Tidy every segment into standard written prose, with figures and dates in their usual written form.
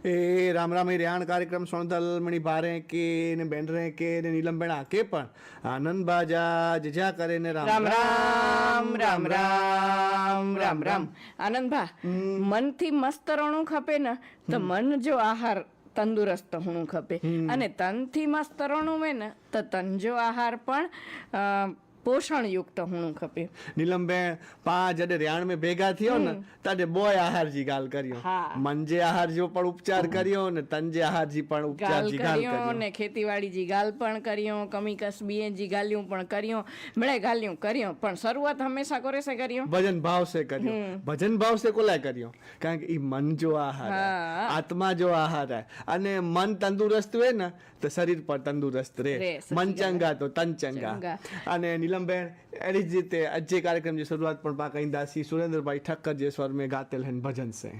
એ રામ રામ એ રેહાણ કાર્યક્રમ સોણતલ મણી ભારે કે ને બેનરે કે ને નીલમબેન આકે પણ આનંદ બાજા જજા કરે ને રામ રામ રામ રામ રામ રામ રામ આનંદભા મનથી મસ્ત રણું ખપે ને તો મન જો આહાર તંદુરસ્ત હોવું ખપે અને તનથી મસ્ત રણું હોય ને તો તન જો આહાર પણ પોષણ યુક્ત હોવું ખપે. નીલમબેન પા જડે રેહાણ में ભેગા થયો ને તડે બોય આહાર જી ગાલ કર્યો. મન જે આહાર જો પણ ઉપચાર કર્યો ને તન જે આહાર જી પણ ઉપચાર જી ગાલ કર્યો ને ખેતીવાડી જી ગાલ પણ કર્યો, કમી કસબી જી ગાલ્યું પણ કર્યો, મળે ગાલ્યું કર્યો, પણ શરૂઆત હંમેશા કરે છે કર્યો ભજન ભાવ से કર્યો. ભજન ભાવ से કોલાય કર્યો કારણ કે ઈ મન જો આહાર આત્મા જો આહાર है અને મન તંદુરસ્ત હોય ને તો શરીર પર તંદુરસ્ત રહે. મન ચંગા તો તન ચંગા. અને નીલમબેન એડી જ રીતે આજે कार्यक्रम की शुरुआत पण पा कहीं दासी सुरेंद्र भाई ठक्कर जे स्वर में गाते हैं भजन से.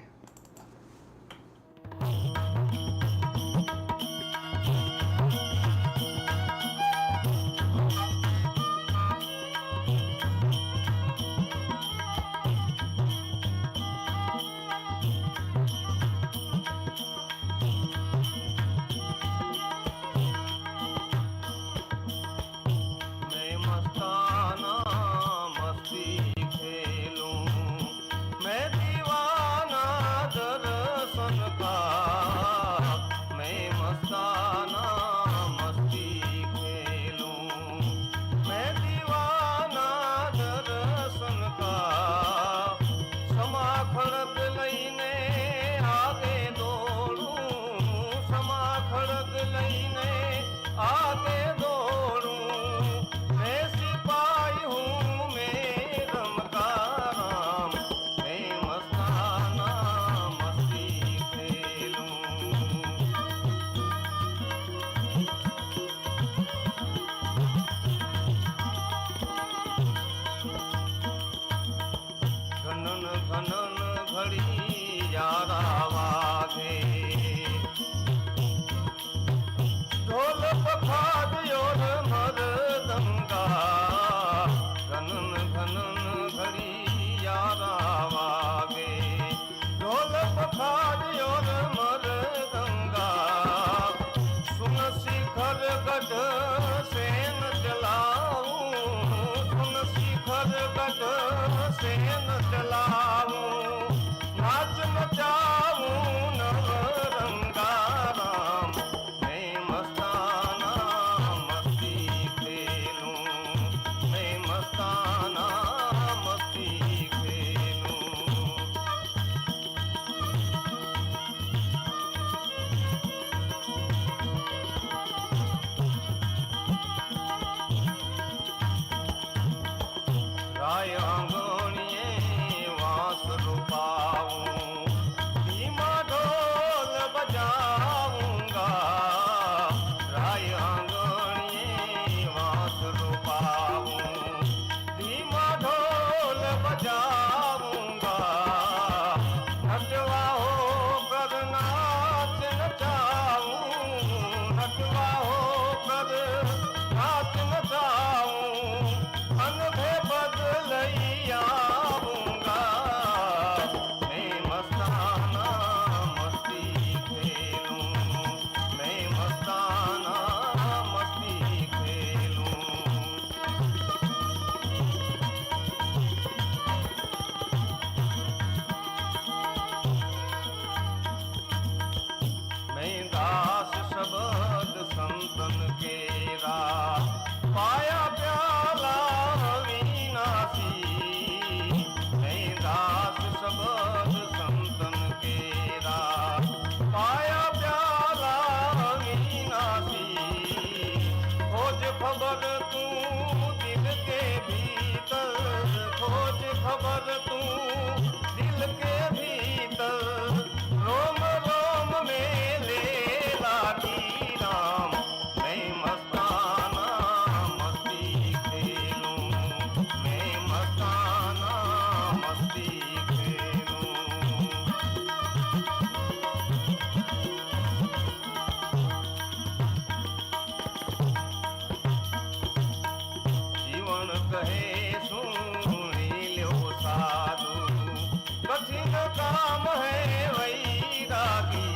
काम है वैरागी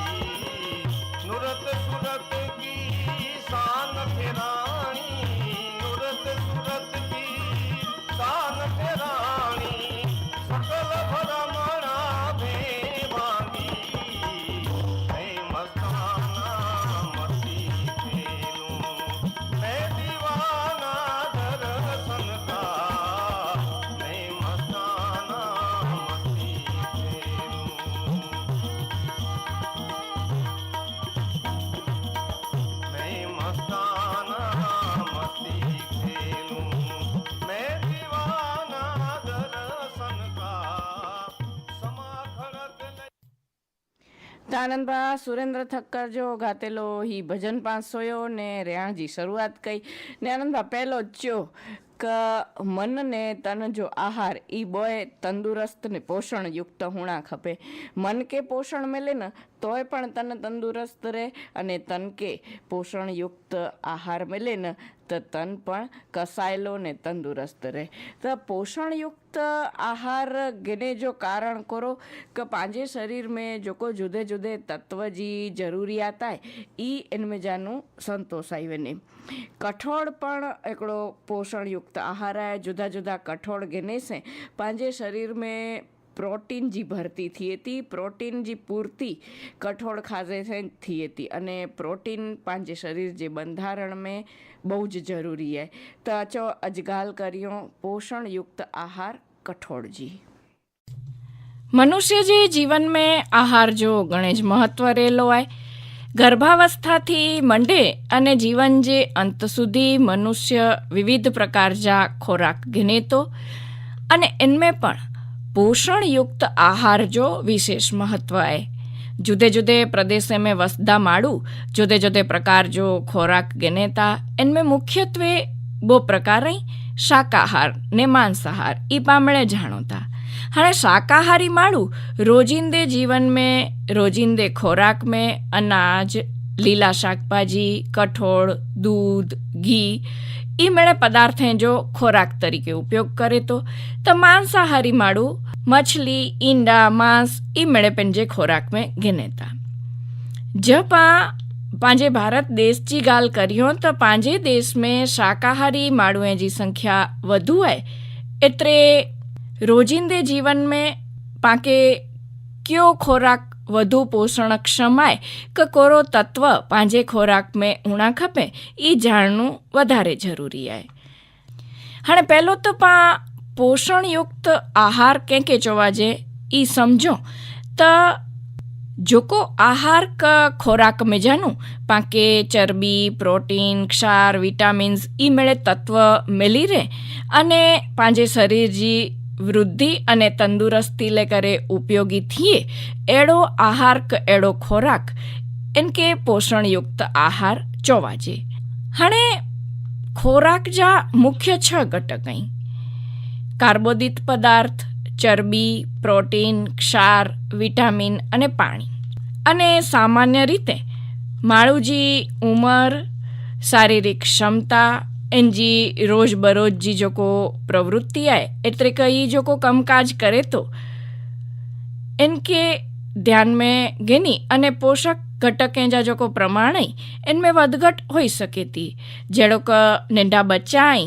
आनंद भा सुरेंद्र ठक्कर जो गातेलो ही भजन 500 ने रेण जी शुरुआत कई ने आनंद भा पहलो चो क मन ने तन जो आहार ई बोय तंदुरस्त ने पोषण युक्त होना खपे। मन के पोषण मिले न तोय पण तन तंदुरस्त रहे अने तन के पोषण युक्त आहार मिले न तो तन पण कसायलो ने तंदुरस्त रहे। तो पोषण युक्त आहार गिने जो कारण करो कि पांजे शरीर में जो को जुदे जुदे तत्व जी जरूरियात है ई इनमें जानू संतोष आई वने। कठोळ पण एकड़ो पोषण युक्त आहार है। जुदा जुदा कठोळ गिने से पांजे शरीर में प्रोटीन जी भरती थिए थी, प्रोटीन जी पूर्ति कठोळ खाजे से थिए थी अने प्रोटीन पांजे शरीर जे बंधारण में बहु ज जरूरी है। तो अचो अजगाल करियो पोषण युक्त आहार कठोळ जी। मनुष्य जे जीवन में आहार जो घणे ज महत्व रहेलो है। गर्भावस्थाथी मंडे अने जीवन जे अंत सुधी मनुष्य विविध प्रकार जा खोराक घिने तो अने इनमें पण पोषण युक्त आहार जो विशेष महत्व है। जुदे जुदे प्रदेश में वसदा माड़ू जुदे जुदे प्रकार जो खोराक गिनेता इनमें मुख्यत्वे बो प्रकार शाकाहार ने मांसाहार ई पामणे जाणोता। हाँ शाकाहारी माड़ू रोजिंदे जीवन में रोजिंदे खोराक में अनाज लीला शाकभाजी कठोळ दूध घी ई मेळे पदार्थें जो खोराक तरीके उपयोग करे तो मांसाहारी माड़ू मछली ईंडा मांस ई मेळे पंहिंजे खोराक में गिनेता। जब पंहिंजे भारत देश जी ॻाल्हि करियो तो पंहिंजे देश में शाकाहारी माण्हुनि जी संख्या वधु है। एतिरे रोजिंदे जीवन में पाके कयो खोराक વધુ પોષણક્ષમ आहे કે કોરો તત્વ પાંજે ખોરાક में होना खपे ई જાણવું વધારે જરૂરી आहे। हाणे पहलो तो पोषण युक्त आहार कंहिंखे चवाजे ई समझो त जोको आहार का खोराक में जानू पाके चर्बी प्रोटीन क्षार विटामिन्स ई मेळे तत्व मिली रहे अने पांजे शरीर जी वृद्धि अने तंदुरुस्ती ले करे उपयोगी थिए एड़ो आहार क एड़ो खोराक इनके पोषण युक्त आहार चोवाजे। हाणे खोराक जा मुख्य 6 घटक आई कार्बोदित पदार्थ चर्बी प्रोटीन क्षार विटामिन अने पाणी अने सामान्य रीते माळू जी उमर शारीरिक क्षमता इनजी रोज बरोज जी जो को प्रवृत्ति है एतरे कई जो को कामकाज करे तो इनके ध्यान में गिनी अने पोषक घटकें जा जो को प्रमाण है इनमें वधघट होई सके थी। जेड़ो का नंढा बच्चा आई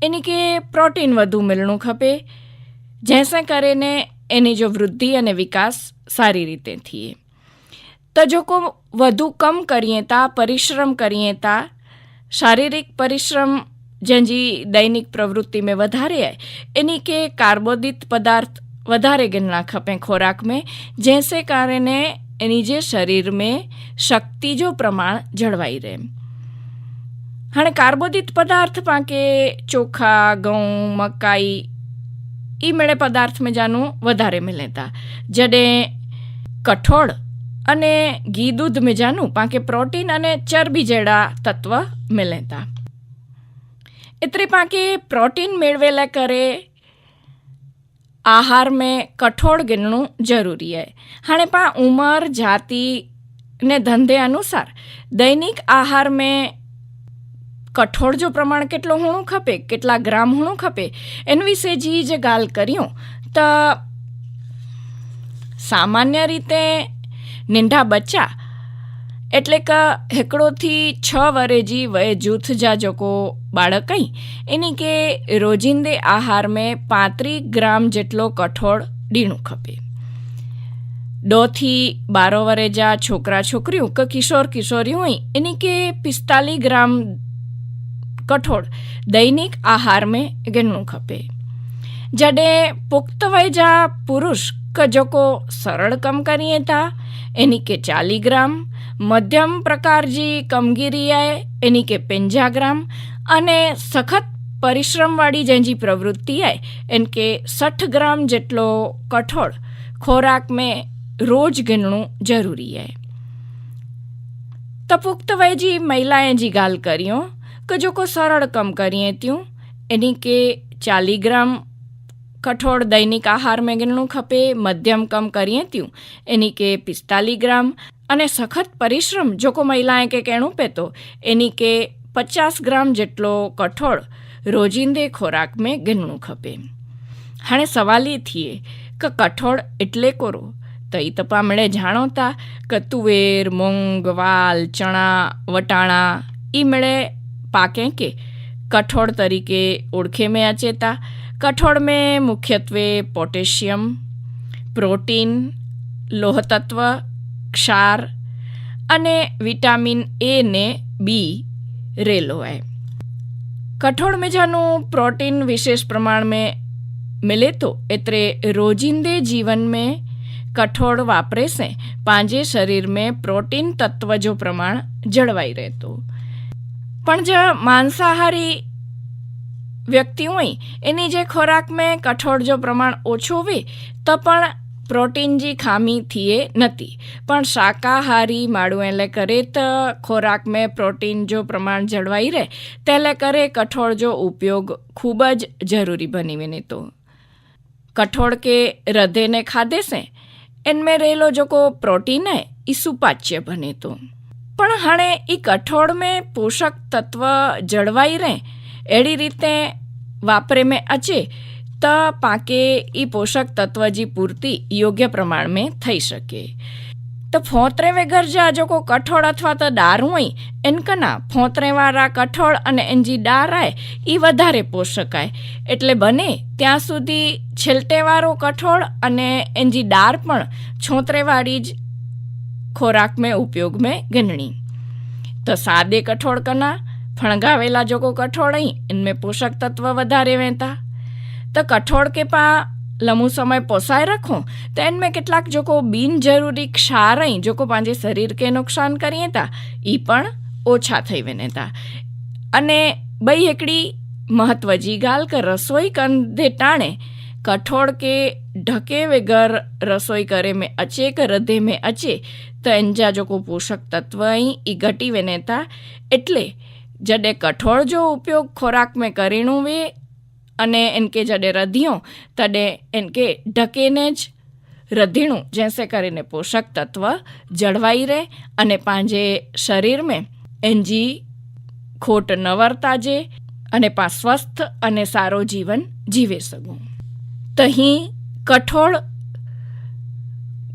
इनके प्रोटीन वधु मिलणु खपे जैसे करे ने एनी जो वृद्धि अने विकास सारी रीते थिए। तो जो को वधु कम करिए ता परिश्रम करिए ता शारीरिक परिश्रम जंजी दैनिक प्रवृत्ति में वधारे है इन्हीं के कार्बोदित पदार्थ वधारे गिनना खपे खोराक में जैसे कारण इन्हीं जे शरीर में शक्ति जो प्रमाण जळवाई रहे। हाँ कार्बोदित पदार्थ पाके चोखा घऊं मकाई ई मेळे पदार्थ में जानू वधारे मिले था जडे कठोळ अने घी दूध में जानू पाके प्रोटीन अने चर्बी जेड़ा तत्व मिले था। इतरे पाके प्रोटीन मेळवेला करे आहार में कठोळ गिनणु जरूरी है। हाणे पा उमर जाति ने धंधे अनुसार दैनिक आहार में कठोळ जो प्रमाण केटलो होणो खपे केटला ग्राम होणो खपे एन विषे जी जे गाल करियो तो सामान्य रीते नंढा बच्चा एटले का 1 થી 6 वरे जी वय जूथ जा जो को बाळक आई इन्हीं के रोजिंदे आहार में 35 ग्राम जेटलो कठोळ डीणु खपे। 2 થી 12 वरे जा छोकरा छोकरियों के किशोर किशोरियों इन्हीं के 45 ग्राम कठोळ दैनिक आहार में गिनणु खपे। जडे पुख्त वय जा पुरुष का जो को सरल कम करिए था इन्हीं के 40 ग्राम मध्यम प्रकार जी कमगिरी है इन्हीं के 50 ग्राम अने सखत परिश्रम वाली जंजी प्रवृत्ति है इनके 60 ग्राम जेटलो कठोळ खोराक में रोज गिनणु जरूरी है। त पुख्त वय जी महिलाएं जी गाल करियो कि जो को सरल कम करिए त्यूं यानी के 40 ग्राम कठोळ दैनिक आहार में गिनणु खपे। मध्यम कम करिए त्यूं यानी के 45 ग्राम અને સખત પરિશ્રમ જો કોઈ મહિલાએ કે કહેણું પેતો એની કે 50 ગ્રામ જેટલો કઠોળ રોજિંદે ખોરાક મેં ગણવું ખપે। હાણે સવાલ એ થઈએ કે કઠોળ એટલે કોરો તો એ તપામણે જાણો તા કે તુવેર મૂંગ વાલ ચણા વટાણા એ મળે પાકે કે કઠોળ તરીકે ઓળખે में अचे था। कठोळ में मुख्यत्वे पोटेशियम, प्रोटीन, लोह तत्व, क्षार अने विटामिन ए ने बी रेलो है। कठोळ में जानो प्रोटीन विशेष प्रमाण में मिले तो एतरे रोजिंदे जीवन में कठोळ वापरे से पांजे शरीर में प्रोटीन तत्व जो प्रमाण जळवाई रहतो। पण जो मांसाहारी व्यक्ति होय एनी जे खोराक में कठोळ जो प्रमाण ओछो वे तो पण प्रोटीन जी खामी थिए नती। पण शाकाहारी माड़ू एले करे तो खोराक में प्रोटीन जो प्रमाण जळवाई रहे तेले करे कठोळ जो उपयोग खूब ज जरूरी बनी वने। तो कठोळ के हृदय ने खाधे से इनमें रहेलो जो को प्रोटीन है ई सुपाच्य बने। तो पण हाणे ई कठोळ में पोषक तत्व जळवाई रहे एड़ी रीते वापरे में अचे तो पाके ई पोषक तत्व जी पूर्ति योग्य प्रमाण में थई सके। तो फोतरे वगैरह जा जो को कठोळ अथवा तो डार होय इनकना फोतरे वाला कठोळ अने एनजी डार आए ई वधारे पोषक आए एटले बने त्यां सुधी छेलटे वाळो कठोळ अने एनजी डार पण छोतरे वाળી ज खोराक में उपयोग में गणनी। तो सादे कठोळ कना फणगावेला जो को कठोळ इनमें पोषक तत्व वधारे वेता। तो कठोळ के पा लंबू समय पोसाए रखो तो इनमें કેટલાક जो को बिन जरूरी क्षार जो को पांजे शरीर के नुकसान करिए था ई पण ओछा थई वने था। अने बई एकड़ी महत्व जी गाल कर रसोई कंदे टाणे कठोळ के ढके वगैर रसोई करे में अचे के हृदय में अचे तो इनजा जो को पोषक तत्व ई घटी वने था। एटले जडे कठोळ जो उपयोग खोराक में करीणु वे अने इनके जडे रधियों तडे इनके ढकेने ज रधीणु जैसे करीने पोषक तत्व जळवाई रहे अने पांजे शरीर में एनजी खोट न वर्ताजे अने पा स्वस्थ अने सारो जीवन जीवे सकूं। तहीं कठोळ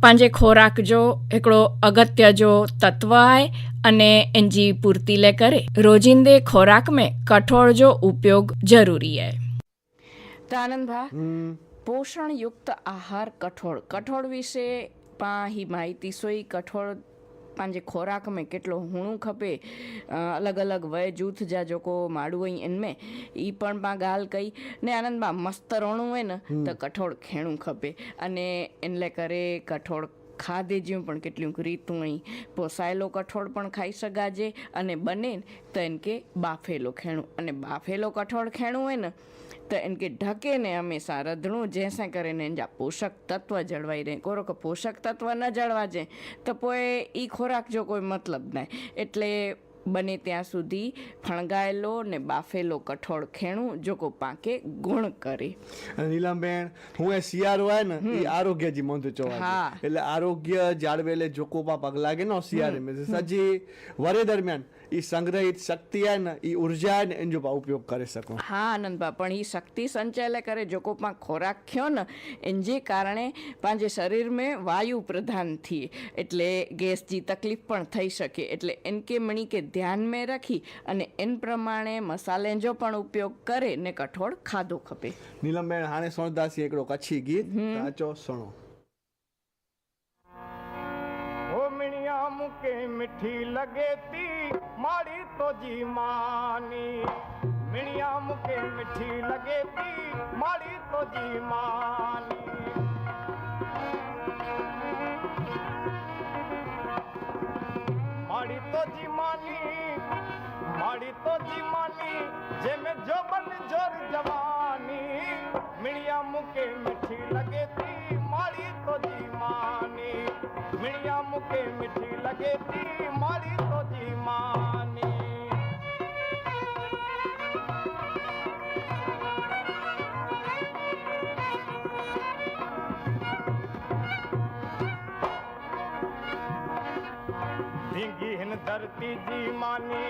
पांजे खोराक जो एकड़ो अगत्य जो तत्व है अने एनजी पूर्ति ले करे रोजिंदे खोराक में कठोळ जो उपयोग जरूरी है। तो आनंद भा पोषण युक्त आहार कठोळ विषे ही माहिती सोई कठोळ पंहिंजे खोराक में केटलो हुणु खपे अलग अलग वय जूथ जा जेको माण्हू आहिनि इनमें ई पण मां ॻाल्हि कई ने आनंद मां मस्त रहणो आहे न त कठोळ खेणु खपे अने इन लाइ करे कठोळ खाधे जूं पण केटलियूं रीतूं आहिनि। पोसायलो कठोळ पण खाई सघाजे अने बने त इनके बाफेलो खेणो अने बाफेलो कठोळ खेणो आहे न तो इनके ढके ने हमेशा रधणु जैसे करे ने इनजा पोषक तत्व जळवाई रहे। कोरो के पोषक तत्व न जळवाजे तो पोए ई खोराक जो कोई मतलब नहीं। एटले बने ત્યાં સુધી ફણગાયેલો ને બાફેલો કઠોળ ખેણું જો કો પાકે ગુણ કરે। નીલમબેન હું એ શિયાળો આવે ને એ આરોગ્ય જી મંદ ચોવા એટલે આરોગ્ય જાળવેલે જોકોપા પગ લાગે ને શિયાળે में સજી વરે દરમિયાન ई संग्रहित शक्ति है ना ई ऊर्जा है इन जो उपयोग करे सको। हाँ आनंद बा पण ई शक्ति संचय करे जो को पा खोराक खयो न इन जे कारणे पांजे शरीर में वायु प्रदान थी एटले गैस जी तकलीफ पण थई सके। एटले इनके मणी के ध्यान में रखी अने इन प्रमाणे मसाले जो पण उपयोग करे ने कठोळ खाधो खपे। नीलमबेन हाणे सोनदासी एकड़ो कच्छी गीत साचो सुनो। मुके मिठी लगे ती माड़ी तो जी मानी मिणिया मुके मिठी लगे ती माड़ी तो जी मानी माड़ी तो जी मानी माड़ी तो जी मानी जे में जो बन जोर जवानी मिणिया मुके मिठी लगे ती माड़ी तो जी मानी मिणिया मुके मिठी लगे थी मारी तो जी मानी ढींगी हिन धरती जी मानी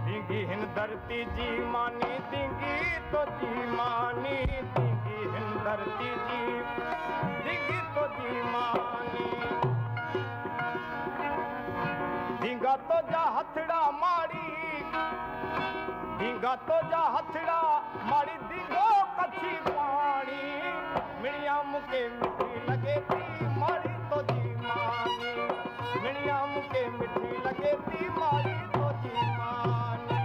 ढींगी हिन धरती जी मानी ढींगी तो जी मानी ढींगी हिन धरती जी ढींगी तो जी मानी ढींगा तो जा हथड़ा मारी ढींगा तो जा हथड़ा मारी ढींगो कच्छी पानी मिणिया मुके मिठी लगे थी मारी तो जी मानी मिणिया मुके मिठी लगे थी मारी तो जी मानी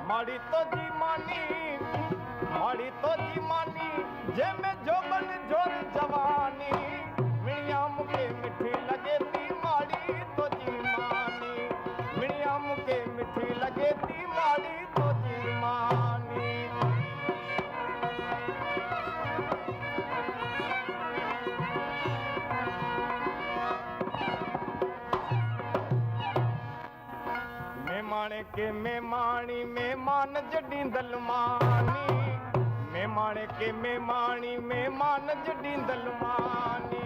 मारी तो जी मानी मारी तो जी मानी जे में जोबन जोर जवानी मिणिया मुके मिठी लगे थी मारी तो जी मानी मिणिया मुके मिठी लगे थी मारी तो जी मानी मेमाणे के मेमाणी मेमान जडींदल मानी मेमाणे के मेमाणी मेमान जडींदल मानी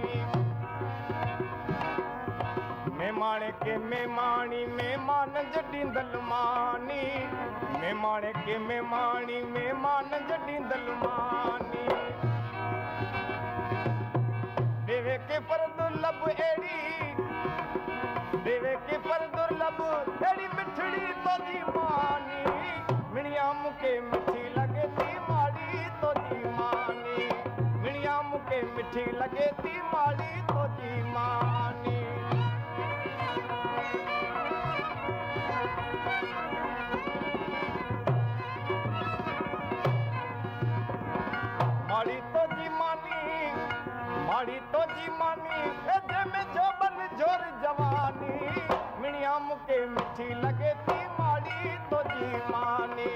मेमाणे के मेमाणी मेमान जडींदल मानी मेमाणे के मेमाणी मेमान जडींदल मानी देवे के पर दुर्लभ एड़ी देवे के पर दुर्लभ एड़ी मिठड़ी तो जी मानी मिणिया मुके मिठी लगे थी माड़ी तो जी मानी मिणिया मुके मिठी लगे थी माड़ी तो जी मानी माड़ी तो जी मानी माड़ी तो जी मानी जे में जोबन जोर जवानी मिणिया मुके मिठी लगे थी माड़ी तो जी मानी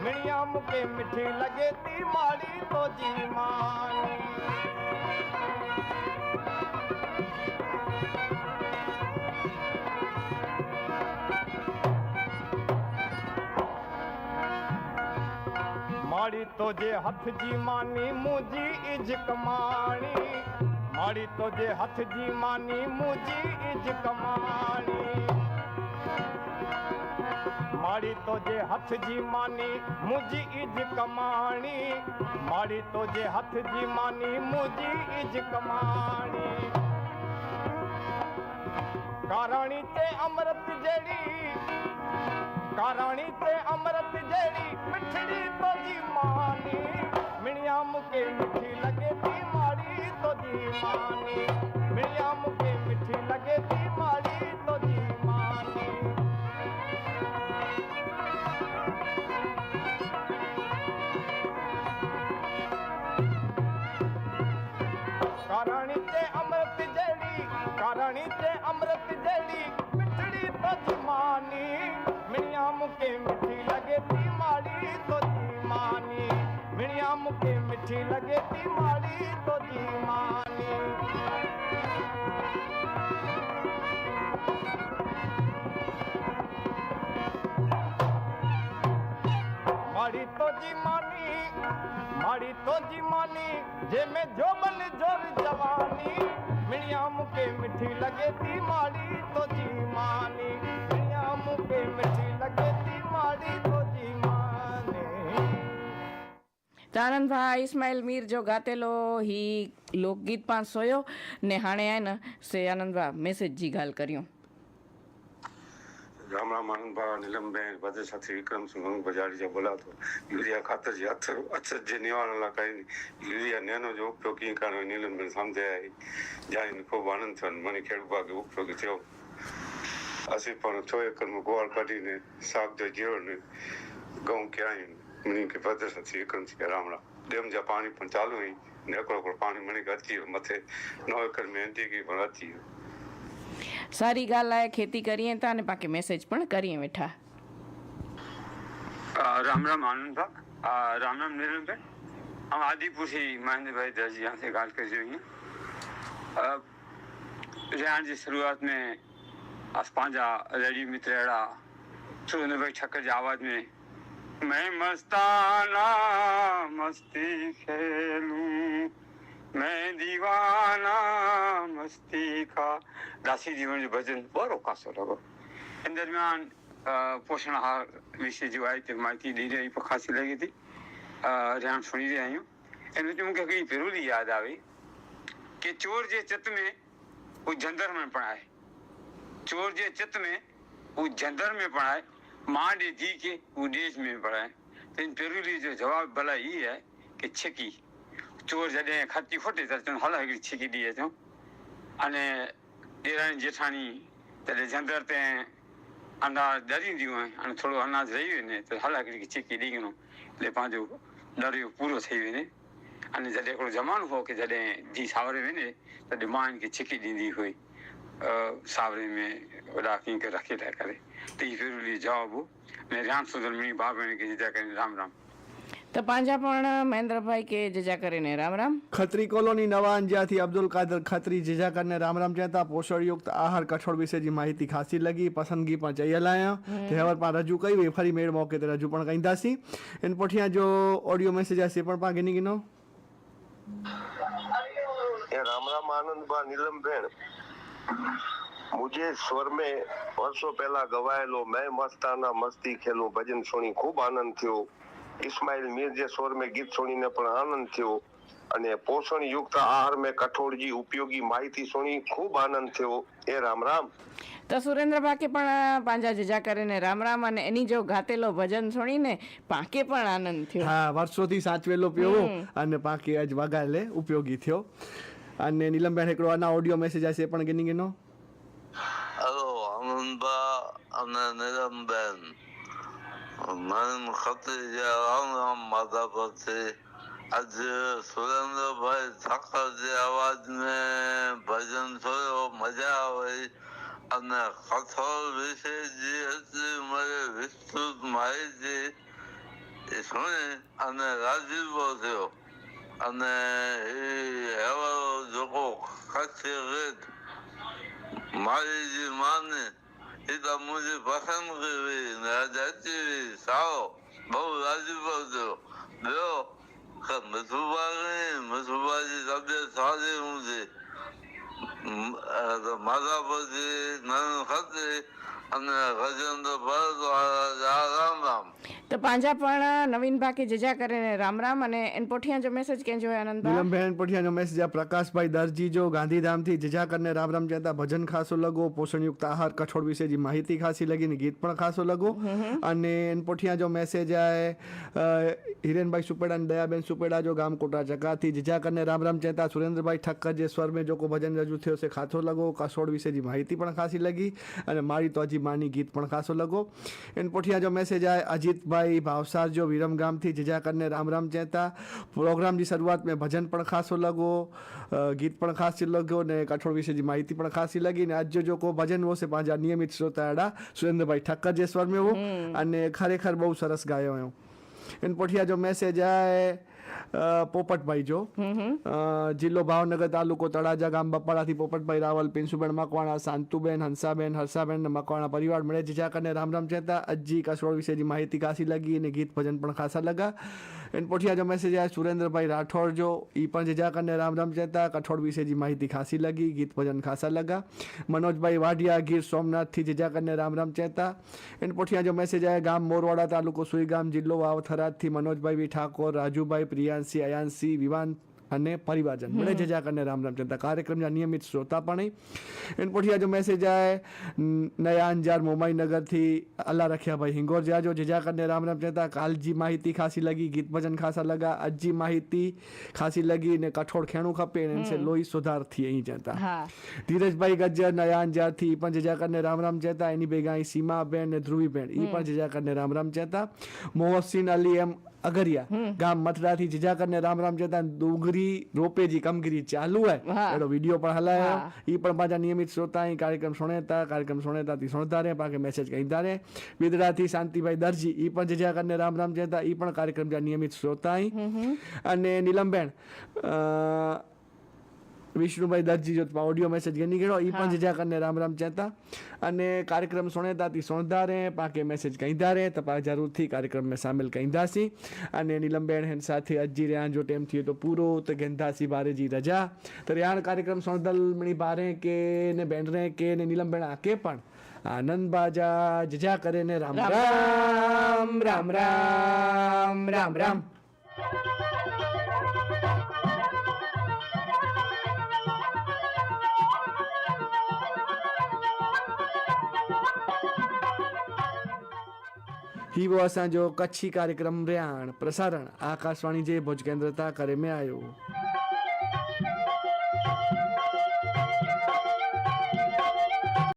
मिणिया मुके मिठी लगे थी माड़ी तो जी मानी माड़ी तो जे हथ जी मानी मुझी इज कमाणी माड़ी तो जे हथ जी मानी मुझी इज कमाणी माड़ी तो जे हथ जी मानी मुझी इज कमाणी माड़ी तो जे हथ जी मानी मुझी इज कमाणी काराणी ते अमृत जड़ी काराणी ते अमृत जड़ी मिठड़ी तो जी मानी मिणिया मुके मिठी लगे थी माड़ी तो जी मानी मिणिया मुके मिठी लगे थी माड़ी तो जी मानी काराणी ते अमृत जड़ी काराणी ते अमृत जड़ी मिठड़ी तो जी मानी मिणिया मुके मिठी लगे थी माड़ी तो जी मानी मिणिया मुके मिठी लगे थी माड़ी तो जी मानी माड़ी तो जी मानी माड़ी तो जी मानी जे में जोबन जोर जवानी मिणिया मुके मिठी लगे थी माड़ी तो जी मानी मिणिया मुके मिठी लगे थी माड़ी तो जी मानी તો આનંદભાઈ ઇસ્માઇલ મીર જો ગાતેલો ही લોકગીત પણ સોયો ને હાણે આય ને સે આનંદભાઈ મેસેજ जी ગાલ કર્યું राम राम आनंद भा नीलम बहन बदे साथी विक्रम सिंह बजारी जा बोला तो यूरिया खातर जी अक्षर जे निवारण ला कई यूरिया नैनो जो उपयोग की कारण नीलम बहन समझे आई जाइन खूब आनंद थन मने खेड़ भाग उपयोग थयो असी पण 6 एकड़ में गोवाल काढी ने साग जो जीरो ने गऊ के आई मनी के बदे साथी विक्रम सिंह राम राम डेम जा पानी पण चालू ही ने को पानी मने गती मथे 9 एकड़ में एंटी की बनाती સારી ॻाल्हि आहे, खेती करिए था अने पाण मैसेज पण करिए वेठा। राम राम आनंद भाई, राम राम नीलम भाई। हम आदिपुर से महेंद्र भाई दर्जी यहाँ से गाल कर रही हैं। रियान की शुरुआत में अस पंहिंजा रेडियो मित्र अहिड़ा सुरेंद्र भाई ठक्कर जी आवाज़ में मैं मस्ताना मस्ती खेलूं मैं दीवाना मस्ती का दासी जीवन जो भजन बड़ो कासो लॻो। इन दरमियान पोषण आहार विषय जो आहे माहिती ॾेई रही ख़ासी लॻे थी। रियान सुणी रहिया आहियूं। इन में मूंखे हिकिड़ी ज़रूरी यादि आई कि चोर जे चित में हू जंदर में पढ़ाए, चोर जे चित में हू जंदर में पढ़ाए, मां ॾे धी के हू ॾेज में पढ़ाए। त इन पेरूली जो जवाबु भला इहा आहे कि छिकी चोर जॾहिं खती खोटे त चवनि हल हिकिड़ी छिकी ॾी अचूं। अने ॾेराणी जेठाणी तॾहिं जंदर ते अनाज ॾरींदियूं आहिनि, अने थोरो अनाज रही वञे त हल हिकिड़ी छिकी ॾी वञूं એટલે पंहिंजो डर इहो पूरो थी वञे। अने जॾहिं हिकिड़ो ज़मानो हो कि जॾहिं धी सावरे वञे तॾहिं मां हिनखे छिकी ॾींदी हुई सावरे में वॾा कंहिंखे रखे लाइ करे। त हीअ ज़रूरी जवाबु हो। ऐं रियान सुधरमणी भाउ भेण खे जिजा करे राम राम। तो पांजा पण महेंद्र भाई के जिजा करे ने राम राम। खत्री कॉलोनी नवा अंजिया थी अब्दुल कादर खत्री जिजा करने राम राम चेता। पोषण युक्त आहार कठोर विषय जी माहिती खासी लगी, पसंदगी पर चयल आया तेवर पा रजू कई वे फरी मेड़ मौके ते रजू पण कईंदासी। इन पुठियां जो ऑडियो मैसेज आहे से पण पा गिनी गिनो। राम राम आनंद बा नीलम भेण। मुझे स्वर में वर्षों पहला गवायेलो मैं मस्ताना मस्ती खेलूं भजन सुनी खूब आनंद थियो। इस्माइल मीर जे स्वर में गीत सुनीने पण आनंद थियो। अने पोषण युक्त आहार में कठोर जी उपयोगी माहिती सुनी खूब आनंद थियो। ए राम राम। तो सुरेंद्र बाके पण पांजा जिजा करे ने राम राम अने एनी जो गातेलो भजन सुनीने पाके पण आनंद थियो। हाँ, वर्षोथी साचवेलो पियो अने पाके आज वगाले उपयोगी थियो। अने नीलम बेन एकड़ो आना ऑडियो मैसेज आहे से पण गिनी गिनो। हेलो आनंद बा अने नीलम बेन, मन खत्री जे राम राम माता पते। आज सुरेंद्र भाई ठाकर जी आवाज में भजन सुनो मजा आई अने कठोर विषय जी हती मरे विस्तृत माहिती सुनी अने राजीव थियो। अने एवो जोको कच्चे गीत मारी जी माने इता मुझे पसंद करी न जाती साओ बहु राजीव थियो। ॿियो मथुबा जी तबियत सारी हूंदी माधापति नन खत्री अने गजेंद्र भरत राम राम। तो पांजा पण नवीन बाके जिजा करे ने राम राम अने इन पोठिया जो मैसेज केंजो है आनंद नीलम बहन पुठिया जो मैसेज आहे प्रकाश भाई दर्जी जो गांधीधाम थी जिजा करने राम राम चेता। भजन खासो लगो, पोषण युक्त आहार कठोर विषय जी माहिती खासी लगी ने गीत पण खासो लगो। अने इन पुठिया जो मैसेज आहे हिरेन भाई सुपेड़ा ने दयाबेन सुपेड़ा जो गाम कोटा चका थी जिजा करने राम राम चेता। सुरेंद्र भाई ठक्कर जे स्वर में जो को भजन रजू थियो से खासो लगो, कठोर विषय जी माहिती पण खासी लगी अने मारी तो अजी मानी गीत पण खासो लगो। इन पुठिया जो मैसेज आहे अजीत भाई भावसार जो वीरम गाम थी जिजा करने राम राम चेता। प्रोग्राम की शुरुआत में भजन पण खासो लगो, गीत पण खासी लगो ने कठोर विषय जी माहिती पण खासी लगी ने आज जो को भजन वो से पांजा नियमित श्रोता अड़ा सुरेंद्र भाई ठक्कर जे स्वर में वो अने खरेखर बहुत सरस गायो हो। इन पुठिया जो मैसेज आहे पोपट भाई जो जिलो भावनगर तालुको तड़ाजा गाम बपाड़ा थी पोपट भाई रावल पिंसुबेन मकवाणा शांतुबेन हंसाबेन हर्षाबेन मकवाणा परिवार मिले जिजा करने राम राम चेता। अज्जी कठोर विषय जी माहिती कासी लगी ने गीत भजन पण खासा लगा। इन पुठिया जो मैसेज है सुरेंद्र भाई राठौर जो ई पण जिजा करने राम राम चेता। कठोर विषय जी माहिती खासी लगी, गीत भजन खासा लगा। मनोज भाई वाडिया गिर सोमनाथ थी जिजा करने राम राम चेता। इन पुठिया जो मैसेज है गाम मोरवाड़ा तालुको सुईगाम जिलो वाव थराद थी मनोज भाई भी ठाकोर राजू भाई प्रियांशी अयांशी विवान अने परिवारजन बड़े जजा करने राम राम चंदा कार्यक्रम जा नियमित श्रोता पण। इन पुठिया जो मैसेज है नया अंजार मुंबई नगर थी अल्लाह रखिया भाई हिंगोर जा जो जजा करने राम राम चंदा। काल जी माहिती खासी लगी, गीत भजन खासा लगा, अज जी माहिती खासी लगी ने कठोर खेणु खपे इनसे लोही सुधार थी यही चंदा। धीरज भाई गज्जर नया अंजार थी पण जजा करने राम राम चंदा। इनी बेगाई सीमा बेन ने ध्रुवी बेन ई पण जजा करने राम राम चंदा। मोहसिन अली एम अगरिया गाम मथुरा थी जिजा करने राम राम चेता डूंगरी रोपे जी कमगिरी चालू है एड़ो वीडियो पण हलायो ई पण पाजा नियमित श्रोता ही कार्यक्रम सुनेता थी सुनता रहे पाके मैसेज कईंदा रहे बिदड़ा थी शांतिभाई दर्जी ई पण जिजा करने राम राम चेता ई पण कार्यक्रम जा नियमित श्रोता ही अने नीलमबेन विष्णुभाई दर्जी जो ऑडियो मैसेज गनी गेड़ो ई पण जिजा करने राम राम चेता अने कार्यक्रम सुनेता थी सुनता रहे पाके मैसेज कईंदा रहे त पा जरूर थी कार्यक्रम में शामिल कईंदासी अने नीलमबेन हन साथे अजी रियान जो टाइम थियो तो पूरो त गेंदासी बारे जी रजा त रियान कार्यक्रम सुनदल मणी बारे के ने बेन रे के ने नीलमबेन आके पण आनंद बाजा जिजा करे ने राम राम राम राम राम राम ही वो असांजो कच्छी कार्यक्रम रियाण प्रसारण आकाशवाणी जे भुज केंद्र ता करे में आयो।